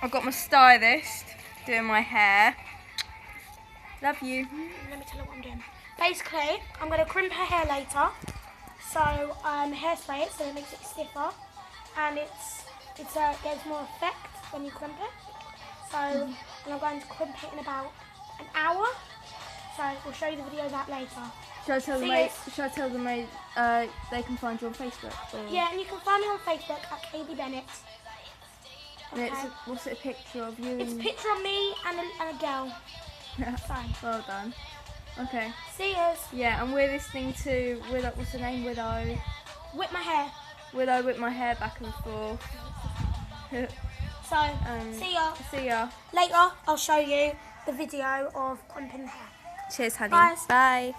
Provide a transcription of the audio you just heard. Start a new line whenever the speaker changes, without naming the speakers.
I've got my stylist doing my hair. Love you.
Let me tell her what I'm doing. Basically, I'm going to crimp her hair later. So, hairspray it so it makes it stiffer. And it gives more effect when you crimp it. So, and I'm going to crimp it in about an hour. So, we'll show you the video of that later.
Should I tell them they can find you on Facebook? Or?
Yeah, and you can find me on Facebook at KB Bennett.
Okay. And what's it a picture of you?
It's a picture of me and a girl. Fine.
Well done. Okay.
See yous.
Yeah, and we're listening to what's her name? Widow.
Whip my hair.
Widow whip my hair back and forth.
So, see ya.
See ya.
Later, I'll show you the video of crimping the hair.
Cheers, honey.
Bye.
Bye.